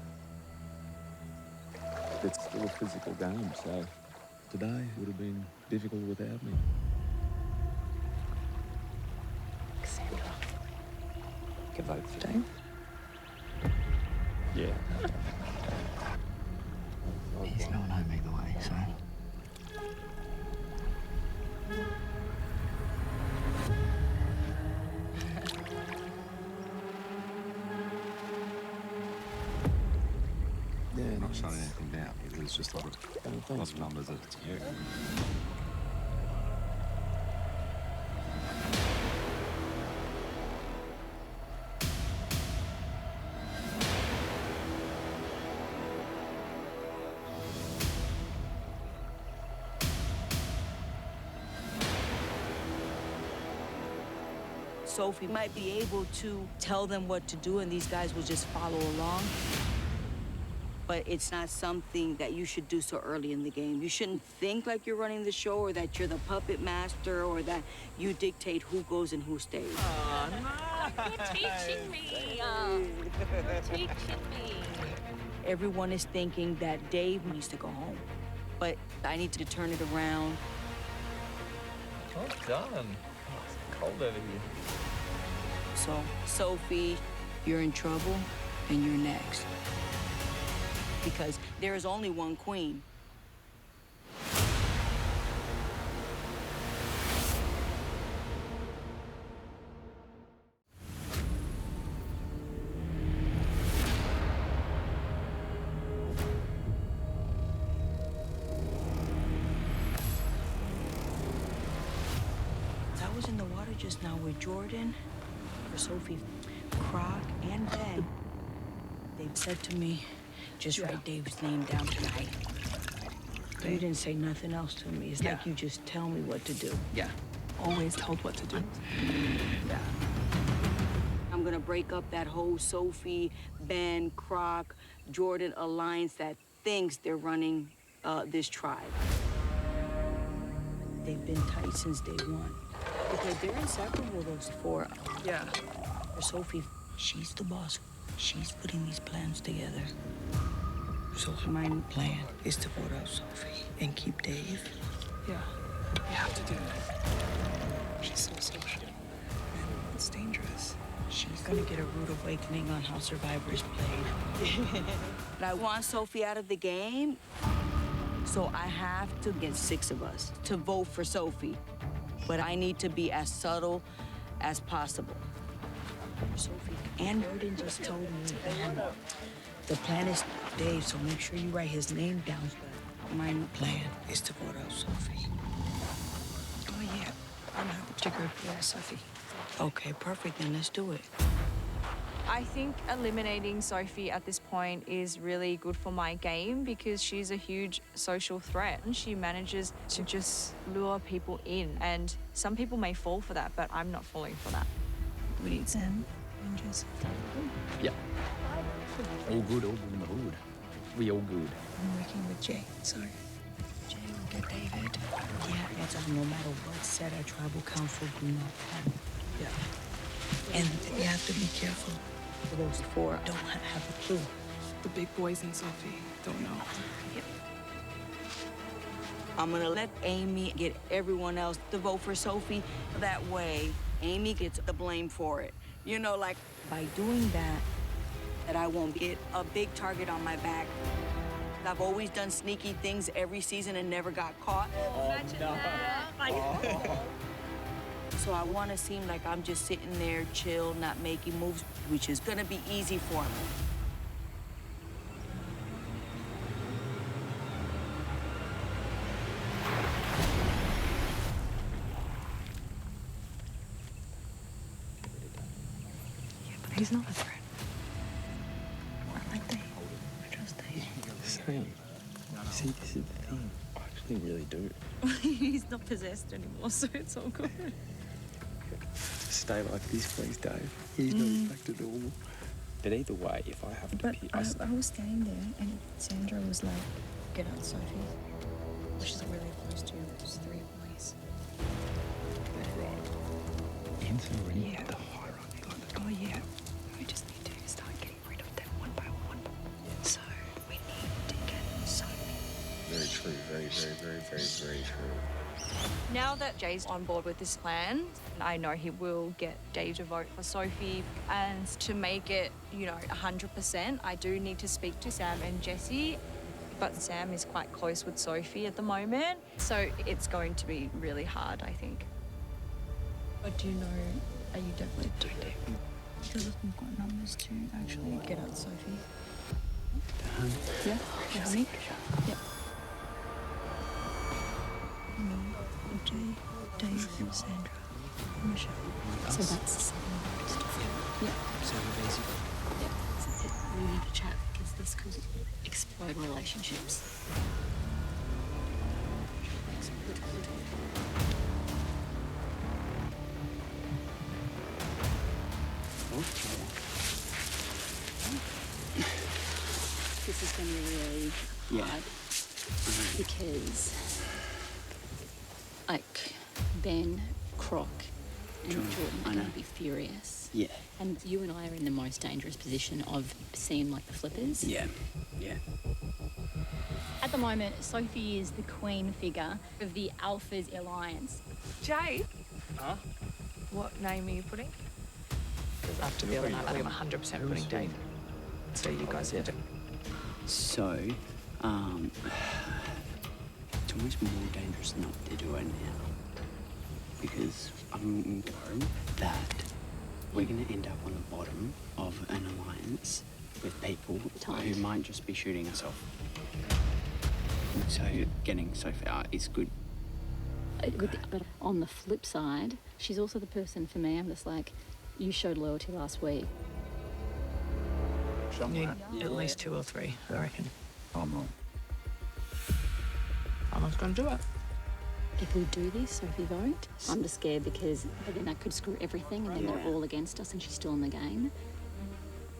It's still a physical game, so today would have been difficult without me. Cassandra. Can vote for Dave? Yeah. He's not home either way, so. Yeah, I'm not shutting anything down. It's just like a lot of numbers that it's you. Sophie might be able to tell them what to do and these guys will just follow along. But it's not something that you should do so early in the game. You shouldn't think like you're running the show or that you're the puppet master or that you dictate who goes and who stays. Oh, no. You're teaching me. You're teaching me. Everyone is thinking that Dave needs to go home. But I need to turn it around. Well done. Oh, it's cold over here. So, Sophie, you're in trouble and you're next. Because there is only one queen. I was in the water just now with Jordan, for Sophie, Croc, and Ben. They said to me, just write Dave's name down tonight. You didn't say nothing else to me. It's like you just tell me what to do. Yeah. Always told what to do. Yeah. I'm gonna break up that whole Sophie, Ben, Croc, Jordan alliance that thinks they're running this tribe. They've been tight since day one. Because they're inseparable, those 4. Yeah. For Sophie, she's the boss. She's putting these plans together. So my plan is to vote out Sophie and keep Dave. Yeah. You have to do it. She's so social. It's dangerous. She's gonna get a rude awakening on how Survivor is played. But I want Sophie out of the game, so I have to get 6 of us to vote for Sophie. but I need to be as subtle as possible. Sophie, and Burden just told me that the plan is Dave, so make sure you write his name down. My plan is to vote out Sophie. Oh, yeah. I'm happy to go for Sophie. Okay, perfect, then let's do it. I think eliminating Sophie at this point is really good for my game because she's a huge social threat and she manages to just lure people in. And some people may fall for that, but I'm not falling for that. We need Sam and Jess. Yeah. All good in the hood. We all good. I'm working with Jay, so Jay will get David. Yeah, that's no matter what set our tribal council do not have. Yeah. And you have to be careful. Those four don't have a clue. The big boys and Sophie don't know. Yep. I'm gonna let Amy get everyone else to vote for Sophie. That way, Amy gets the blame for it. You know, like, by doing that I won't get a big target on my back. I've always done sneaky things every season and never got caught. So I want to seem like I'm just sitting there, chill, not making moves, which is gonna be easy for me. Yeah, but he's not a threat. I like Dave. I trust Dave. Same. See, this is the thing. I actually really do. He's not possessed anymore, so it's all good. Stay like this, please, Dave. He's not back to normal. But either way, if I have to But pick... I was standing there and Sandra was like, get out, Sophie. Which is really opposed to those three boys. Right. Answer already. Yeah. The hierarchy. Oh, yeah. We just need to start getting rid of them one by one. So we need to get Sophie. Very true. Very true. Now that Jay's on board with this plan, I know he will get Dave to vote for Sophie. And to make it, 100%, I do need to speak to Sam and Jessie. But Sam is quite close with Sophie at the moment, so it's going to be really hard, I think. But do you know, are you definitely doing it? Because we've got numbers to actually get out Sophie. Yeah? Honey? Yep. Me, Jay, Dave, Sandra, Michelle. So that's the same. Yeah. So basically. Yeah. We need to chat because this could explode relationships. This is going to be really hard because, like, Ben, Croc, and Jordan are going to be furious. Yeah. And you and I are in the most dangerous position of seeing like the flippers. Yeah. At the moment, Sophie is the queen figure of the Alphas Alliance. Jay, Huh? what name are you putting? Because after the other night, I'm 100% putting Dave. So you guys have to. So, it's almost more dangerous not to do it now. Because I'm going to go that we're going to end up on the bottom of an alliance with people who might just be shooting us off. So getting Sophie out is good. But on the flip side, she's also the person for me. I'm just like, you showed loyalty last week. Need at least 2 or 3, I reckon. I'm wrong. Someone's going to do it. If we do this, Sophie won't. I'm just scared because then that could screw everything and then they're all against us and she's still in the game.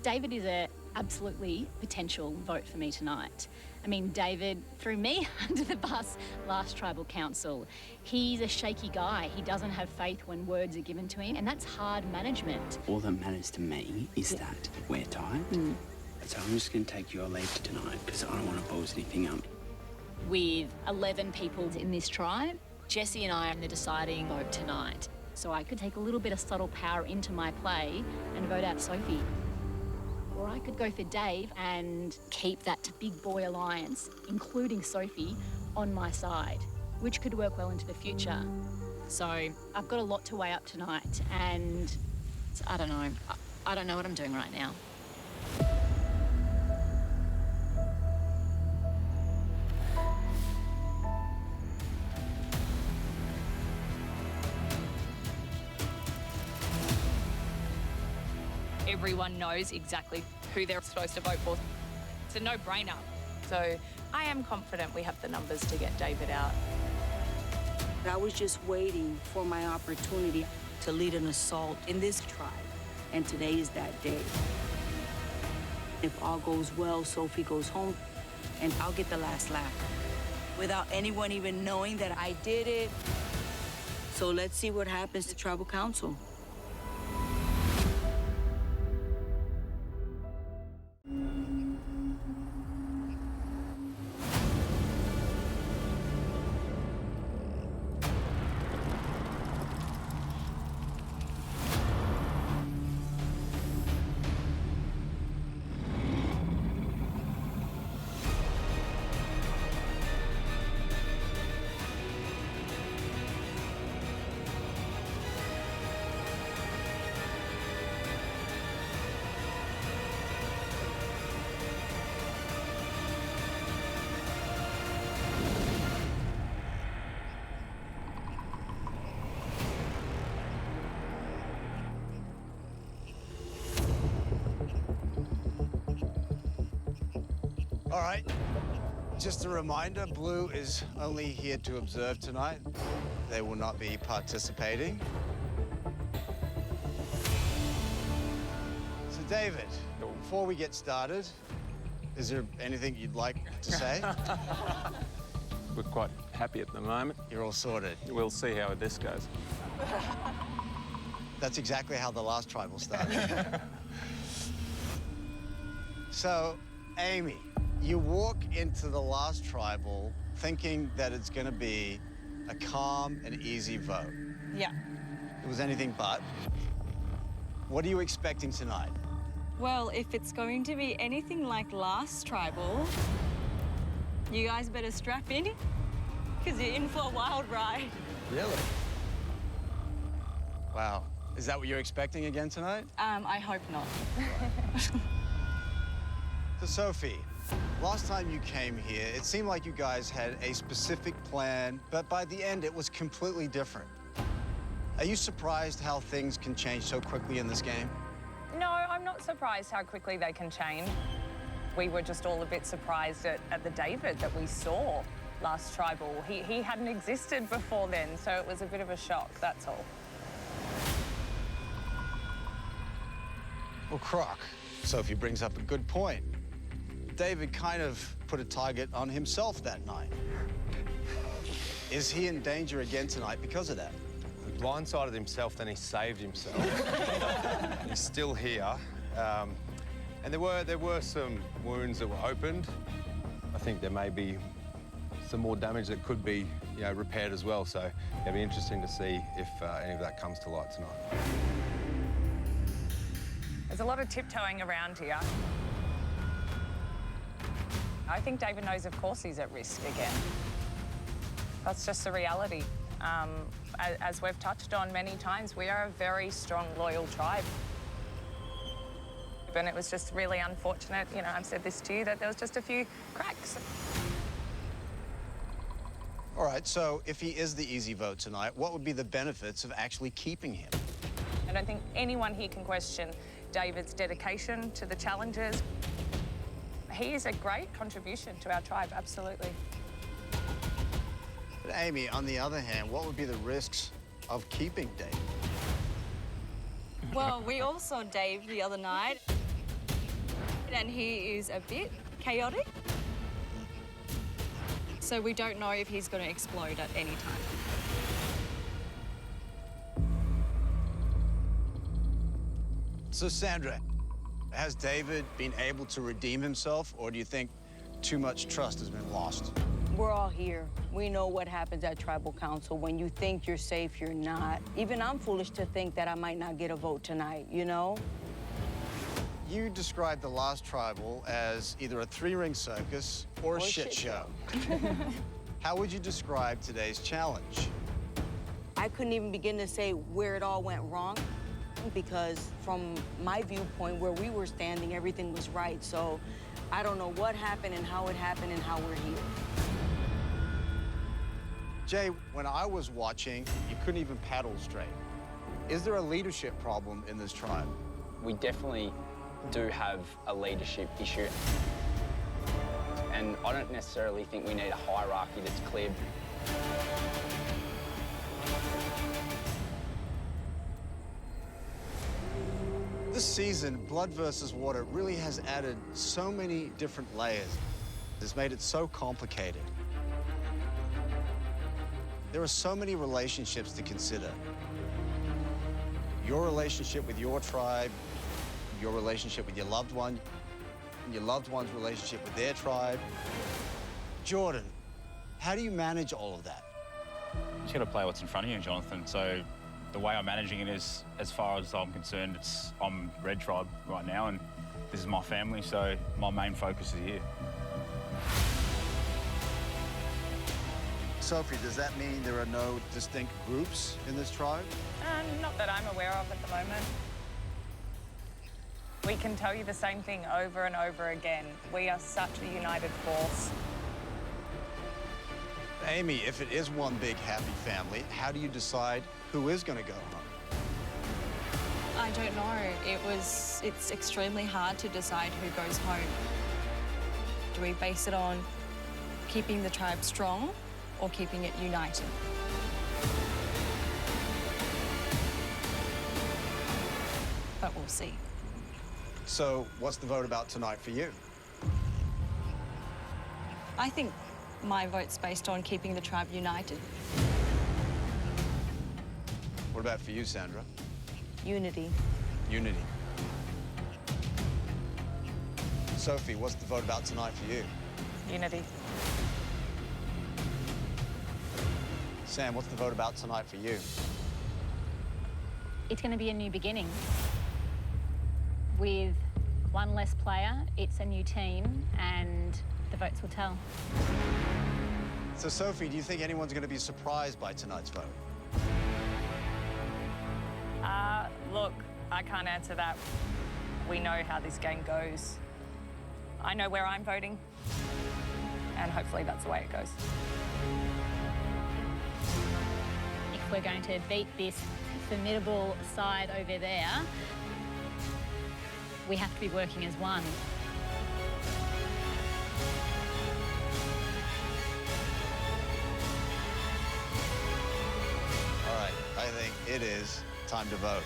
David is a absolutely potential vote for me tonight. I mean, David threw me under the bus last tribal council. He's a shaky guy. He doesn't have faith when words are given to him, and that's hard management. All that matters to me is that we're tied. So I'm just going to take your leave tonight because I don't want to balls anything up. With 11 people in this tribe, Jessie and I are the deciding vote tonight. So I could take a little bit of subtle power into my play and vote out Sophie. Or I could go for Dave and keep that big boy alliance, including Sophie, on my side, which could work well into the future. So I've got a lot to weigh up tonight, and I don't know. I don't know what I'm doing right now. Everyone knows exactly who they're supposed to vote for. It's a no-brainer. So I am confident we have the numbers to get David out. I was just waiting for my opportunity to lead an assault in this tribe, and today is that day. If all goes well, Sophie goes home, and I'll get the last laugh without anyone even knowing that I did it. So let's see what happens to Tribal Council. All right, just a reminder, Blue is only here to observe tonight. They will not be participating. So David, before we get started, is there anything you'd like to say? We're quite happy at the moment. You're all sorted. We'll see how this goes. That's exactly how the last tribal started. So, Amy, you walk into the last tribal thinking that it's going to be a calm and easy vote. Yeah. It was anything but. What are you expecting tonight? Well, if it's going to be anything like last tribal, you guys better strap in, because you're in for a wild ride. Really? Wow. Is that what you're expecting again tonight? I hope not. So, Sophie, last time you came here, it seemed like you guys had a specific plan, but by the end, it was completely different. Are you surprised how things can change so quickly in this game? No, I'm not surprised how quickly they can change. We were just all a bit surprised at the David that we saw last tribal. He hadn't existed before then, so it was a bit of a shock, that's all. Well, Croc, Sophie brings up a good point. David kind of put a target on himself that night. Is he in danger again tonight because of that? He blindsided himself, then he saved himself. He's still here. And there were some wounds that were opened. I think there may be some more damage that could be, repaired as well. So it'll be interesting to see if any of that comes to light tonight. There's a lot of tiptoeing around here. I think David knows, of course, he's at risk again. That's just the reality. As we've touched on many times, we are a very strong, loyal tribe. And it was just really unfortunate, I've said this to you, that there was just a few cracks. All right, so if he is the easy vote tonight, what would be the benefits of actually keeping him? I don't think anyone here can question David's dedication to the challenges. He is a great contribution to our tribe, absolutely. But Amy, on the other hand, what would be the risks of keeping Dave? Well, we all saw Dave the other night, and he is a bit chaotic. So we don't know if he's going to explode at any time. So, Sandra, has David been able to redeem himself, or do you think too much trust has been lost? We're all here. We know what happens at Tribal Council. When you think you're safe, you're not. Even I'm foolish to think that I might not get a vote tonight, You described the last tribal as either a three-ring circus or a shit show. How would you describe today's challenge? I I couldn't even begin to say where it all went wrong because from my viewpoint, where we were standing, everything was right. So I don't know what happened and how it happened and how we're here. Jay, when I was watching, you couldn't even paddle straight. Is there a leadership problem in this tribe? We definitely do have a leadership issue. And I don't necessarily think we need a hierarchy that's clear. This season, Blood versus Water really has added so many different layers. It's made it so complicated. There are so many relationships to consider. Your relationship with your tribe, your relationship with your loved one, your loved one's relationship with their tribe. Jordan, how do you manage all of that? You just got to play what's in front of you, Jonathan. So the way I'm managing it is, as far as I'm concerned, I'm Red Tribe right now, and this is my family, so my main focus is here. Sophie, does that mean there are no distinct groups in this tribe? Not that I'm aware of at the moment. We can tell you the same thing over and over again. We are such a united force. Amy, if it is one big happy family, how do you decide who is going to go home? I don't know. It's extremely hard to decide who goes home. Do we base it on keeping the tribe strong or keeping it united? But we'll see. So what's the vote about tonight for you? I think my vote's based on keeping the tribe united. What about for you, Sandra? Unity. Unity. Sophie, what's the vote about tonight for you? Unity. Sam, what's the vote about tonight for you? It's going to be a new beginning. With one less player, it's a new team, and the votes will tell. So, Sophie, do you think anyone's going to be surprised by tonight's vote? Look, I can't answer that. We know how this game goes. I know where I'm voting, and hopefully that's the way it goes. If we're going to beat this formidable side over there, we have to be working as one. All right, I think it is time to vote.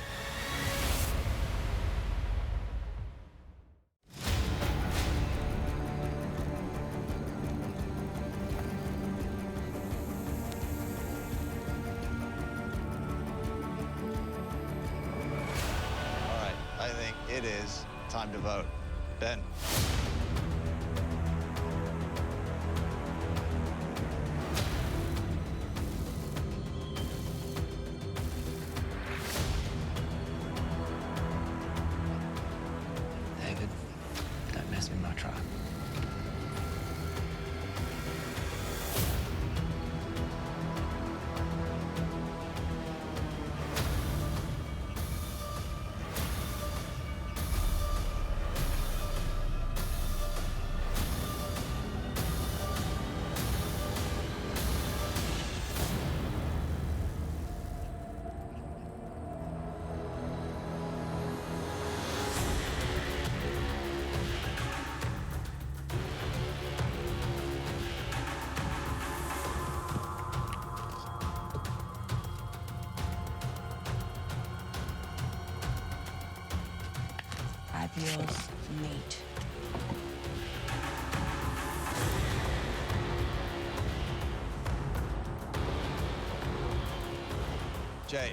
All right, I think it is time to vote. Ben. David, don't mess with my tribe. Adios, mate. Jay.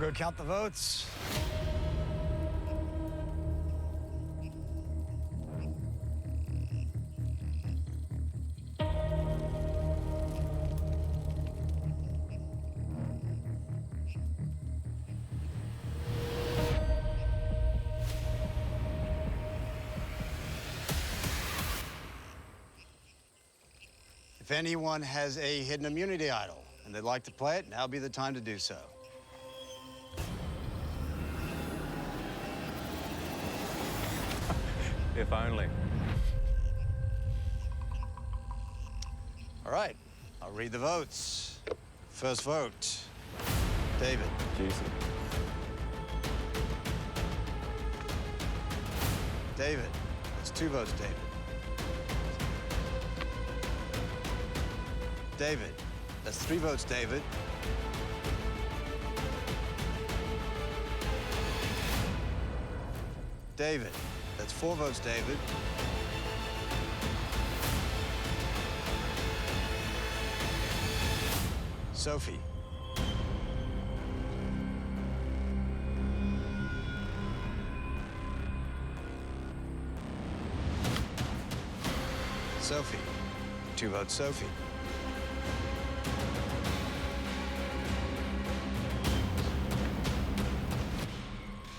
go count the votes. If anyone has a hidden immunity idol and they'd like to play it, now would be the time to do so. If only. All right, I'll read the votes. First vote, David. Juicy. David. That's 2 votes, David. David. That's 3 votes, David. David. That's 4 votes, David. Sophie. Sophie. 2 votes, Sophie.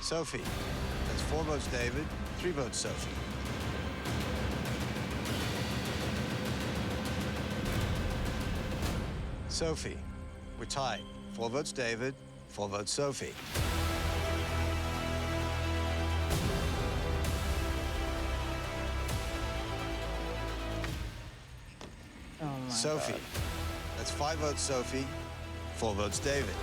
Sophie. That's 4 votes, David. 3 votes, Sophie. Sophie. We're tied. 4 votes, David. 4 votes, Sophie. Oh my Sophie. God. That's 5 votes, Sophie. 4 votes, David.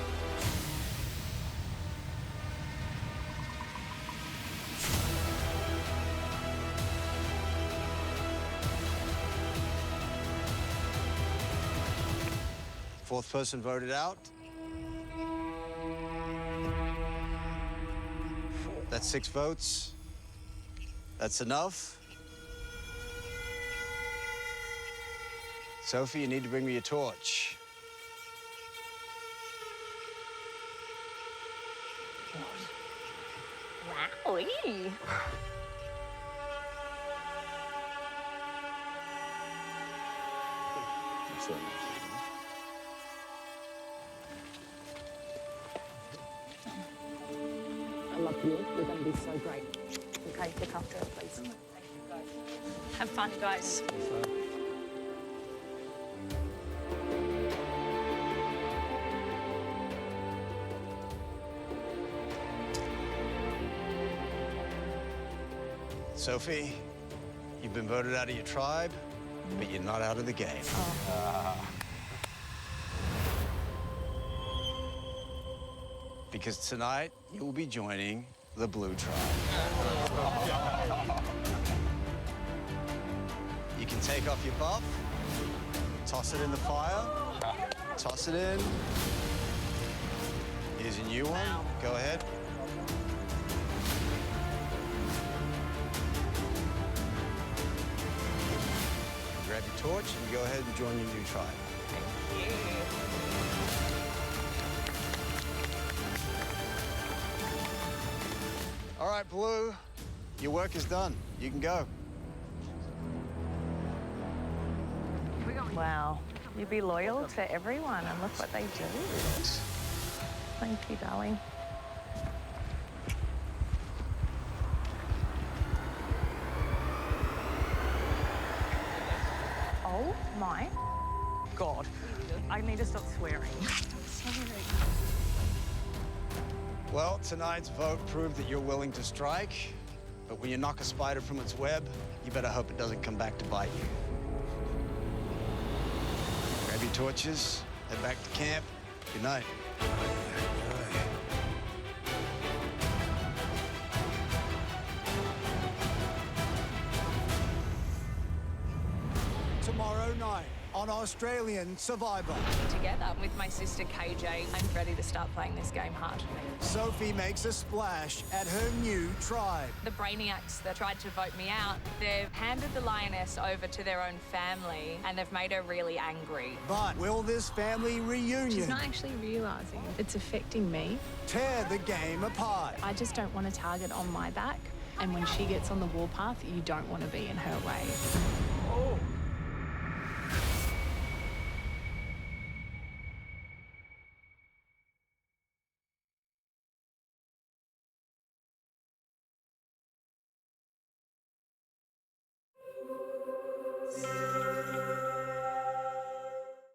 Fourth person voted out. That's 6 votes. That's enough. Sophie, you need to bring me your torch. Wowie. I love you. We're going to be so great. Okay, look after her, please. Have fun, guys. Sophie, you've been voted out of your tribe, but you're not out of the game. Because tonight, you will be joining the Blue Tribe. You can take off your buff, toss it in the fire, toss it in. Here's a new one. Go ahead. Grab your torch and go ahead and join your new tribe. All right, Blue, your work is done. You can go. Wow. You be loyal to everyone, and look what they do. Thank you, darling. Oh my God. I need to stop swearing. Well, tonight's vote proved that you're willing to strike, but when you knock a spider from its web, you better hope it doesn't come back to bite you. Grab your torches, head back to camp. Good night. Tomorrow night on Australian Survivor. Together with my sister KJ, I'm ready to start playing this game hard. Sophie makes a splash at her new tribe. The brainiacs that tried to vote me out, they've handed the lioness over to their own family and they've made her really angry. But will this family reunion She's not actually realising it's affecting me. tear the game apart? I just don't want a target on my back. And when she gets on the warpath, you don't want to be in her way.